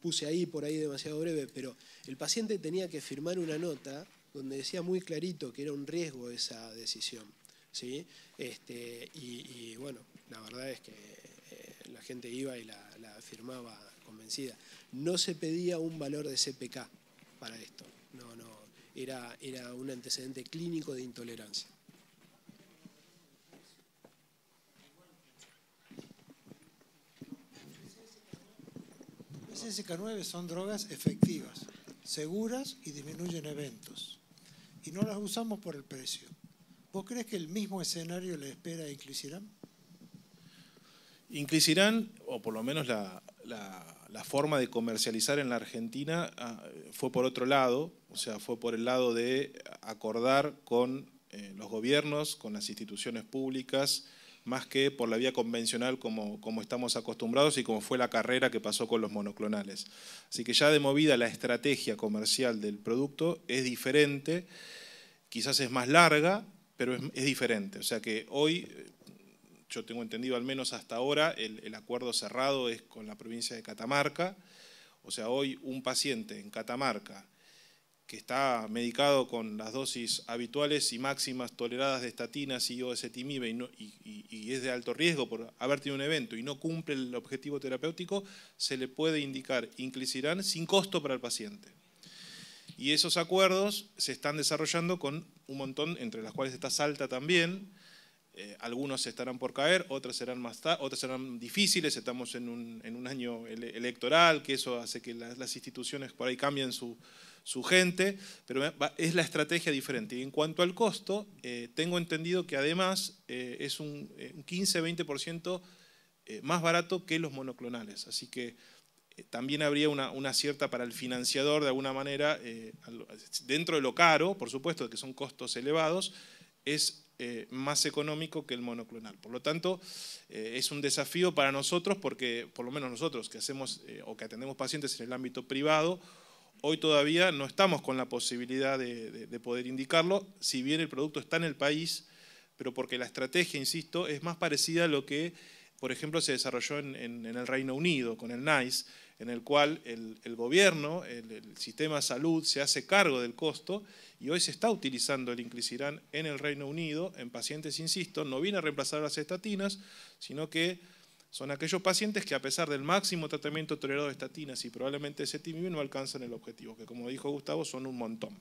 E: puse ahí, por ahí demasiado breve, pero el paciente tenía que firmar una nota donde decía muy clarito que era un riesgo esa decisión, ¿sí? Y bueno, la verdad es que la gente iba y la firmaba convencida. No se pedía un valor de CPK para esto, no, era un antecedente clínico de intolerancia.
B: PCSK9 son drogas efectivas, seguras y disminuyen eventos. Y no las usamos por el precio. ¿Vos crees que el mismo escenario le espera a Inclisiran?
D: Inclisiran, o por lo menos la forma de comercializar en la Argentina, fue por otro lado, o sea, fue por el lado de acordar con los gobiernos, con las instituciones públicas, más que por la vía convencional como estamos acostumbrados y como fue la carrera que pasó con los monoclonales. Así que ya de movida la estrategia comercial del producto es diferente, quizás es más larga, pero es diferente. O sea que hoy, yo tengo entendido al menos hasta ahora, el acuerdo cerrado es con la provincia de Catamarca. O sea, hoy un paciente en Catamarca que está medicado con las dosis habituales y máximas toleradas de estatinas y oseltamib y es de alto riesgo por haber tenido un evento y no cumple el objetivo terapéutico, se le puede indicar Inclisiran sin costo para el paciente. Y esos acuerdos se están desarrollando con un montón, entre las cuales está Salta también. Algunos estarán por caer, otros serán difíciles. Estamos en un año electoral, que eso hace que las instituciones por ahí cambien su gente, pero es la estrategia diferente. Y en cuanto al costo, tengo entendido que además es un 15-20% más barato que los monoclonales. Así que también habría una cierta para el financiador, de alguna manera, dentro de lo caro, por supuesto, que son costos elevados, es más económico que el monoclonal. Por lo tanto, es un desafío para nosotros porque, por lo menos nosotros que hacemos o que atendemos pacientes en el ámbito privado, hoy todavía no estamos con la posibilidad de poder indicarlo, si bien el producto está en el país, pero porque la estrategia, insisto, es más parecida a lo que, por ejemplo, se desarrolló en el Reino Unido con el NICE, en el cual el gobierno, el sistema de salud se hace cargo del costo y hoy se está utilizando el Inclisiran en el Reino Unido en pacientes, insisto, no viene a reemplazar las estatinas, sino que son aquellos pacientes que a pesar del máximo tratamiento tolerado de estatinas y probablemente oseltamib no alcanzan el objetivo, que como dijo Gustavo son un montón.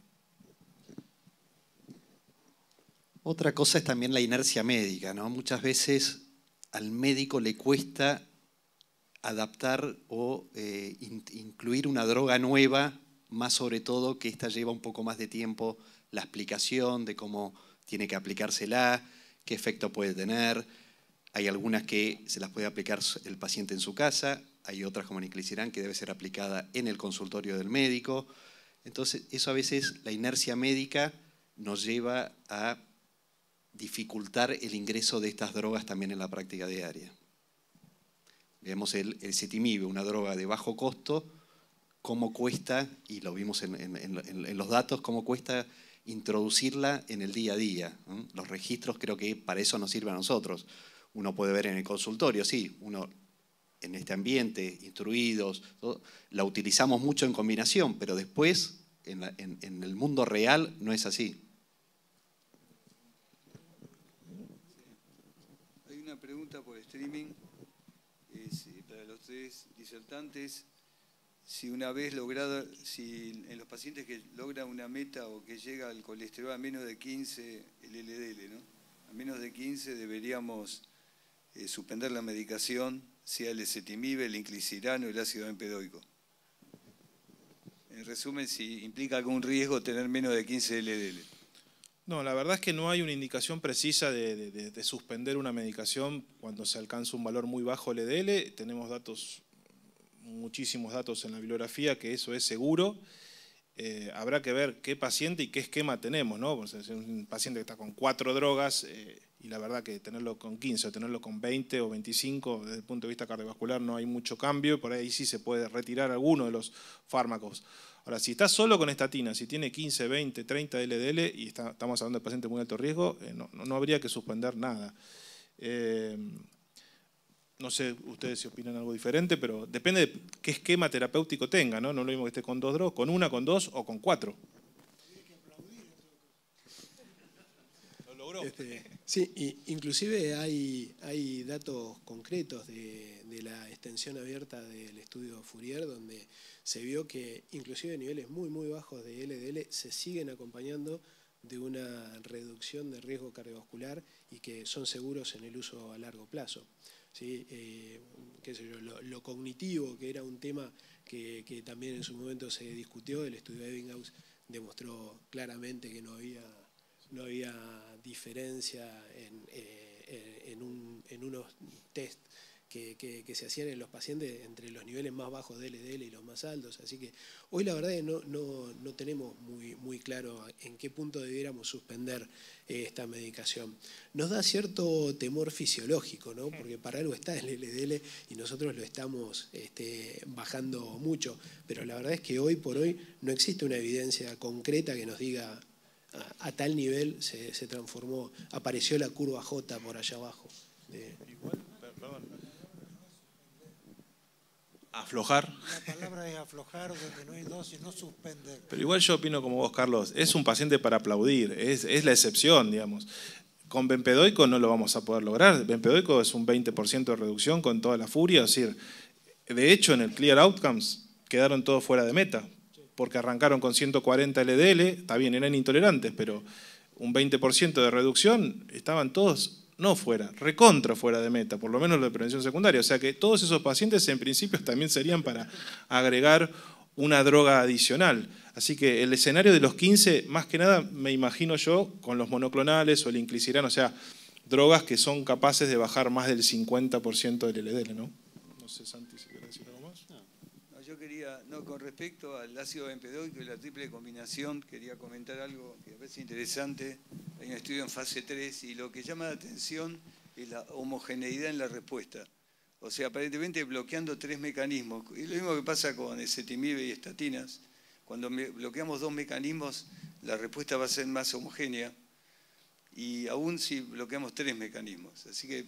F: Otra cosa es también la inercia médica, ¿no? Muchas veces al médico le cuesta adaptar o incluir una droga nueva, más sobre todo que esta lleva un poco más de tiempo la explicación de cómo tiene que aplicársela, qué efecto puede tener. Hay algunas que se las puede aplicar el paciente en su casa, hay otras como el Inclisiran que debe ser aplicada en el consultorio del médico. Entonces, eso a veces, la inercia médica nos lleva a dificultar el ingreso de estas drogas también en la práctica diaria. Vemos el oseltamib, una droga de bajo costo, cómo cuesta, y lo vimos en los datos, cómo cuesta introducirla en el día a día. Los registros creo que para eso nos sirve a nosotros. Uno puede ver en el consultorio, sí, uno en este ambiente, instruidos, la utilizamos mucho en combinación, pero después en el mundo real no es así.
C: Hay una pregunta por streaming para los tres disertantes. Si una vez lograda, si en los pacientes que logran una meta o que llega al colesterol a menos de 15, el LDL, ¿no? A menos de 15 deberíamos suspender la medicación, sea el ezetimibe, el inclisiran o el ácido bempedoico. En resumen, si implica algún riesgo tener menos de 15 LDL.
D: No, la verdad es que no hay una indicación precisa de suspender una medicación cuando se alcanza un valor muy bajo LDL. Tenemos datos, muchísimos datos en la bibliografía que eso es seguro. Habrá que ver qué paciente y qué esquema tenemos, ¿no? Pues es un paciente que está con 4 drogas y la verdad que tenerlo con 15 o tenerlo con 20 o 25 desde el punto de vista cardiovascular no hay mucho cambio, por ahí sí se puede retirar alguno de los fármacos. Ahora, si está solo con estatina, si tiene 15, 20, 30 LDL y estamos hablando de pacientes muy alto riesgo, no habría que suspender nada. No sé ustedes si opinan algo diferente, pero depende de qué esquema terapéutico tenga, ¿no? No es lo mismo que esté con 2 drogas, con 1, con 2 o con 4. Lo logró.
E: Sí, inclusive hay datos concretos de la extensión abierta del estudio Fourier, donde se vio que inclusive niveles muy bajos de LDL se siguen acompañando de una reducción de riesgo cardiovascular y que son seguros en el uso a largo plazo. ¿Sí? Qué sé yo, lo cognitivo, que era un tema que también en su momento se discutió, el estudio de Ebbinghaus demostró claramente que no había diferencia en unos test que se hacían en los pacientes entre los niveles más bajos de LDL y los más altos. Así que hoy la verdad es que no tenemos muy claro en qué punto debiéramos suspender esta medicación. Nos da cierto temor fisiológico, ¿no? Porque para algo está el LDL y nosotros lo estamos bajando mucho, pero la verdad es que hoy por hoy no existe una evidencia concreta que nos diga a tal nivel se transformó, apareció la curva J por allá abajo.
D: Igual, perdón. Aflojar.
B: La palabra es aflojar, donde no hay dosis, no suspender.
D: Pero igual yo opino como vos, Carlos, es un paciente para aplaudir, es la excepción, digamos. Con bempedoico no lo vamos a poder lograr. Bempedoico es un 20% de reducción con toda la furia. Es decir, de hecho, en el Clear Outcomes quedaron todos fuera de meta, porque arrancaron con 140 LDL, está bien, eran intolerantes, pero un 20% de reducción, estaban todos no fuera, recontra fuera de meta, por lo menos lo de prevención secundaria. O sea que todos esos pacientes en principio también serían para agregar una droga adicional. Así que el escenario de los 15, más que nada me imagino yo con los monoclonales o el inclisiran, o sea, drogas que son capaces de bajar más del 50% del LDL, ¿no? No sé, Santi, si querés decir algo más.
C: No, yo quería, con respecto al ácido bempedoico y la triple combinación, quería comentar algo que me parece interesante. Hay un estudio en fase 3 y lo que llama la atención es la homogeneidad en la respuesta. O sea, aparentemente bloqueando 3 mecanismos. Y lo mismo que pasa con ezetimibe y estatinas. Cuando bloqueamos 2 mecanismos, la respuesta va a ser más homogénea. Y aún si bloqueamos 3 mecanismos. Así que,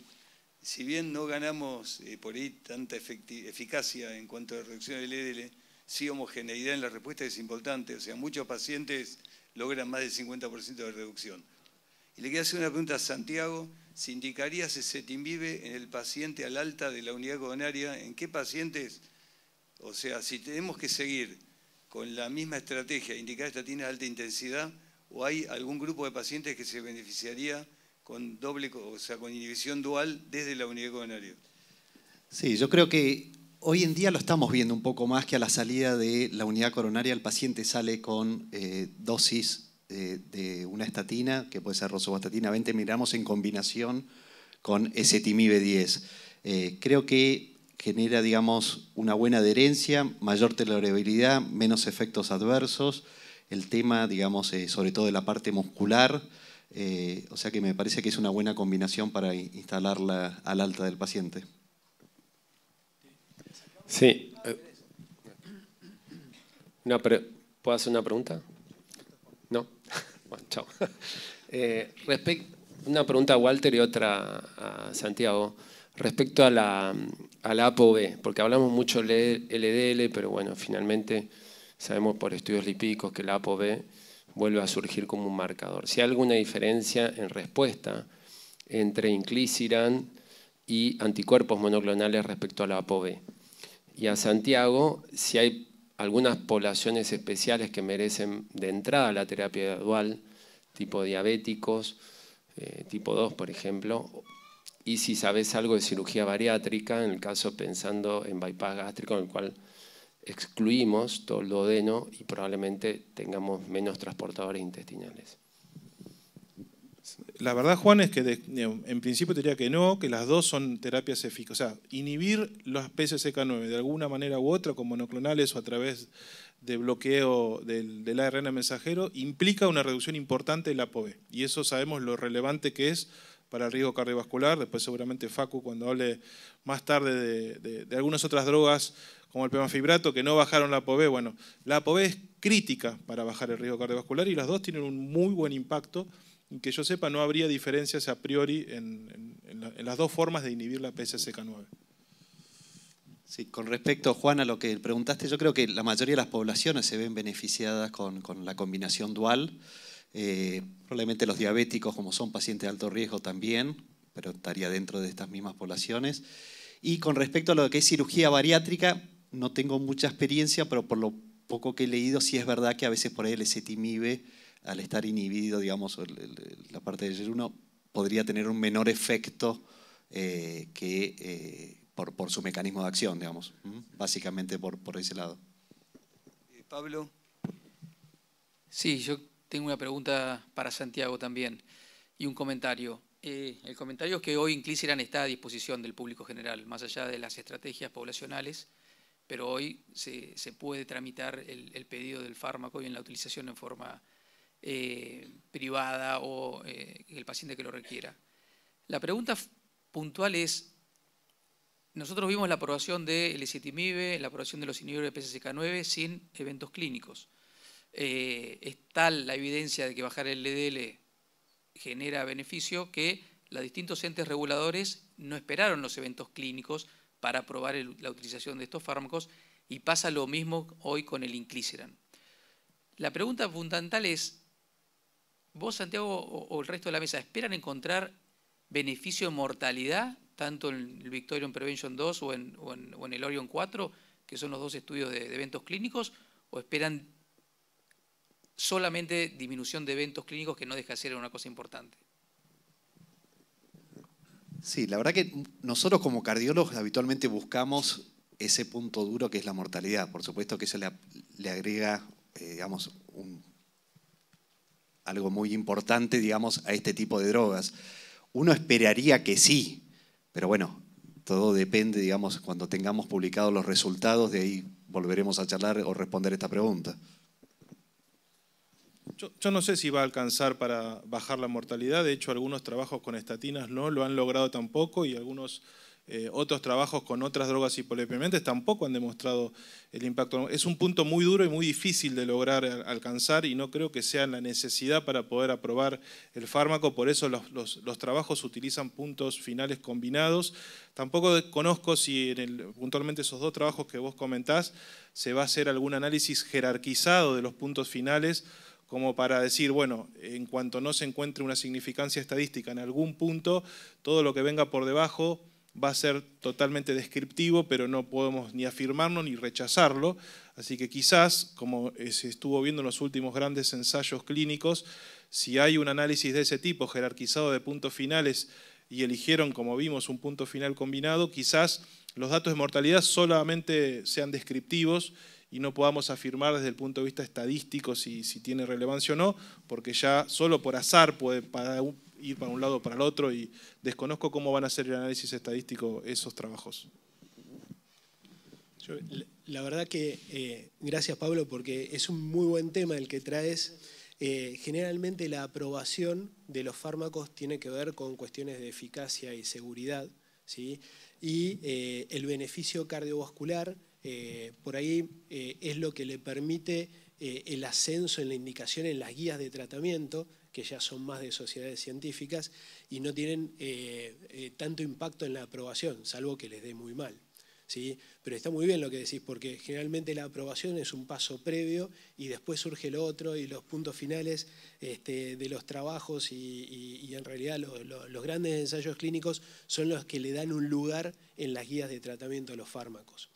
C: si bien no ganamos por ahí tanta eficacia en cuanto a reducción del LDL, sí homogeneidad en la respuesta es importante. O sea, muchos pacientes logran más del 50% de reducción. Y le quería hacer una pregunta a Santiago. Si indicarías ezetimibe en el paciente al alta de la unidad coronaria, ¿en qué pacientes? O sea, si tenemos que seguir con la misma estrategia, indicar estatinas de alta intensidad, ¿o hay algún grupo de pacientes que se beneficiaría con con inhibición dual desde la unidad coronaria?
F: Sí, yo creo que hoy en día lo estamos viendo un poco más que a la salida de la unidad coronaria el paciente sale con dosis de una estatina, que puede ser rosuvastatina 20 miligramos en combinación con ezetimibe 10. Creo que genera, digamos, una buena adherencia, mayor tolerabilidad, menos efectos adversos. El tema, digamos, sobre todo de la parte muscular, o sea que me parece que es una buena combinación para instalarla al alta del paciente.
H: Sí. ¿Puedo hacer una pregunta? ¿No? Bueno, chao. Una pregunta a Walter y otra a Santiago. Respecto a a la ApoB, porque hablamos mucho LDL, pero bueno, finalmente sabemos por estudios lipídicos que la ApoB vuelve a surgir como un marcador. Si hay alguna diferencia en respuesta entre inclisiran y anticuerpos monoclonales respecto a la ApoB. Y a Santiago, si hay algunas poblaciones especiales que merecen de entrada a la terapia dual, tipo diabéticos, tipo 2, por ejemplo, y si sabes algo de cirugía bariátrica, en el caso pensando en bypass gástrico, en el cual excluimos todo el duodeno y probablemente tengamos menos transportadores intestinales.
D: La verdad, Juan, es que en principio te diría que no, que las dos son terapias eficaces. O sea, inhibir los PCSK9 de alguna manera u otra, con monoclonales o a través de bloqueo del ARN mensajero, implica una reducción importante de la ApoB. Y eso sabemos lo relevante que es para el riesgo cardiovascular. Después seguramente Facu, cuando hable más tarde de algunas otras drogas, como el pemafibrato, que no bajaron la ApoB. Bueno, la ApoB es crítica para bajar el riesgo cardiovascular y las dos tienen un muy buen impacto. Y que yo sepa, no habría diferencias a priori en las dos formas de inhibir la PCSK9.
F: Sí, con respecto, Juan, a lo que preguntaste, yo creo que la mayoría de las poblaciones se ven beneficiadas con la combinación dual. Probablemente los diabéticos, como son pacientes de alto riesgo también, pero estaría dentro de estas mismas poblaciones. Y con respecto a lo que es cirugía bariátrica, no tengo mucha experiencia, pero por lo poco que he leído, sí es verdad que a veces por ahí el ezetimibe, al estar inhibido, digamos, la parte del ayuno, podría tener un menor efecto por su mecanismo de acción, digamos. Básicamente por ese lado.
C: Pablo.
A: Sí, yo tengo una pregunta para Santiago también y un comentario. El comentario es que hoy inclisiran está a disposición del público general, más allá de las estrategias poblacionales, pero hoy se puede tramitar el pedido del fármaco y en la utilización en forma privada o el paciente que lo requiera. La pregunta puntual es, nosotros vimos la aprobación del ezetimibe, la aprobación de los inhibidores de PCSK9 sin eventos clínicos. Es tal la evidencia de que bajar el LDL genera beneficio que los distintos entes reguladores no esperaron los eventos clínicos para aprobar la utilización de estos fármacos y pasa lo mismo hoy con el inclisiran. La pregunta fundamental es, ¿vos, Santiago, o el resto de la mesa esperan encontrar beneficio en mortalidad, tanto en el Victorian Prevention 2 o en el Orion 4, que son los dos estudios de eventos clínicos, o esperan solamente disminución de eventos clínicos, que no deja de ser una cosa importante?
F: Sí, la verdad que nosotros como cardiólogos habitualmente buscamos ese punto duro que es la mortalidad. Por supuesto que eso le agrega, digamos, algo muy importante, digamos, a este tipo de drogas. Uno esperaría que sí, pero bueno, todo depende, digamos, cuando tengamos publicados los resultados, de ahí volveremos a charlar o responder esta pregunta.
D: Yo no sé si va a alcanzar para bajar la mortalidad. De hecho, algunos trabajos con estatinas no lo han logrado tampoco y algunos otros trabajos con otras drogas hipolipemiantes tampoco han demostrado el impacto. Es un punto muy duro y muy difícil de lograr alcanzar y no creo que sea la necesidad para poder aprobar el fármaco. Por eso los trabajos utilizan puntos finales combinados. Tampoco conozco si puntualmente esos dos trabajos que vos comentás se va a hacer algún análisis jerarquizado de los puntos finales, como para decir, bueno, en cuanto no se encuentre una significancia estadística en algún punto, todo lo que venga por debajo va a ser totalmente descriptivo, pero no podemos ni afirmarlo ni rechazarlo. Así que quizás, como se estuvo viendo en los últimos grandes ensayos clínicos, si hay un análisis de ese tipo, jerarquizado de puntos finales, y eligieron, como vimos, un punto final combinado, quizás los datos de mortalidad solamente sean descriptivos y no podamos afirmar desde el punto de vista estadístico si tiene relevancia o no, porque ya solo por azar puede ir para un lado o para el otro y desconozco cómo van a hacer el análisis estadístico esos trabajos.
E: La verdad que, gracias Pablo, porque es un muy buen tema el que traes. Generalmente la aprobación de los fármacos tiene que ver con cuestiones de eficacia y seguridad, ¿sí? Y el beneficio cardiovascular por ahí es lo que le permite el ascenso en la indicación en las guías de tratamiento, que ya son más de sociedades científicas y no tienen tanto impacto en la aprobación, salvo que les dé muy mal. ¿sí? Pero está muy bien lo que decís, porque generalmente la aprobación es un paso previo y después surge lo otro y los puntos finales de los trabajos y en realidad los grandes ensayos clínicos son los que le dan un lugar en las guías de tratamiento de los fármacos.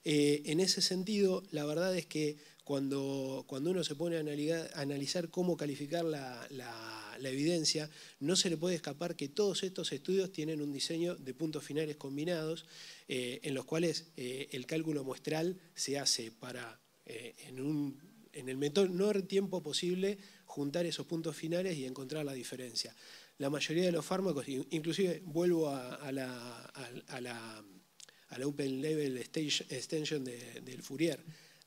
E: En ese sentido, la verdad es que cuando uno se pone a analizar cómo calificar la evidencia, no se le puede escapar que todos estos estudios tienen un diseño de puntos finales combinados, en los cuales el cálculo muestral se hace para, en el menor tiempo posible, juntar esos puntos finales y encontrar la diferencia. La mayoría de los fármacos, inclusive vuelvo a la Open Label Extension del Fourier,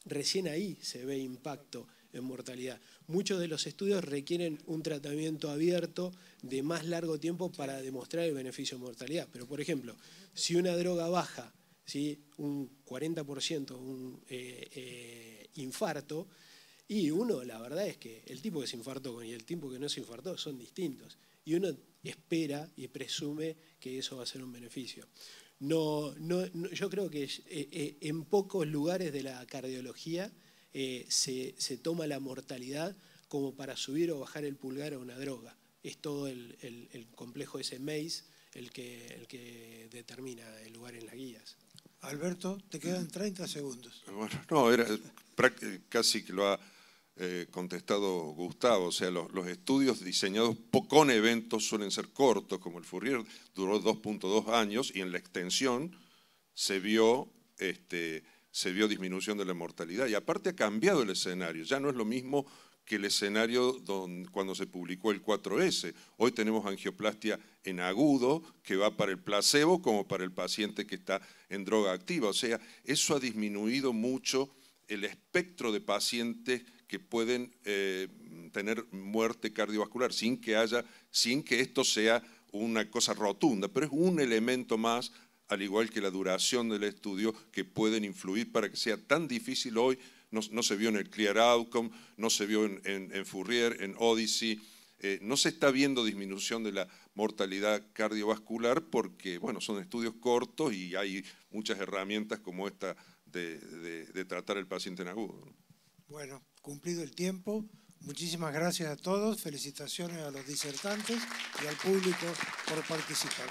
E: recién ahí se ve impacto en mortalidad. Muchos de los estudios requieren un tratamiento abierto de más largo tiempo para demostrar el beneficio en mortalidad. Pero, por ejemplo, si una droga baja, ¿sí?, un 40% un infarto, y uno, la verdad es que el tipo que se infartó y el tipo que no se infartó son distintos. Y uno espera y presume que eso va a ser un beneficio. Yo creo que en pocos lugares de la cardiología se toma la mortalidad como para subir o bajar el pulgar a una droga. Es todo el complejo ese MACE el que determina el lugar en las guías.
B: Alberto, te quedan 30 segundos.
G: Bueno, no, casi que lo ha contestado Gustavo. O sea, los estudios diseñados con eventos suelen ser cortos, como el Fourier duró 2.2 años y en la extensión se vio disminución de la mortalidad. Y aparte ha cambiado el escenario, ya no es lo mismo que el escenario cuando se publicó el 4S. Hoy tenemos angioplastia en agudo, que va para el placebo como para el paciente que está en droga activa. O sea, eso ha disminuido mucho el espectro de pacientes que pueden tener muerte cardiovascular sin que esto sea una cosa rotunda, pero es un elemento más, al igual que la duración del estudio, que pueden influir para que sea tan difícil hoy. No se vio en el Clear Outcome, no se vio en Fourier, en Odyssey, no se está viendo disminución de la mortalidad cardiovascular porque, bueno, son estudios cortos y hay muchas herramientas como esta de tratar el paciente en agudo.
B: Bueno, cumplido el tiempo, muchísimas gracias a todos, felicitaciones a los disertantes y al público por participar.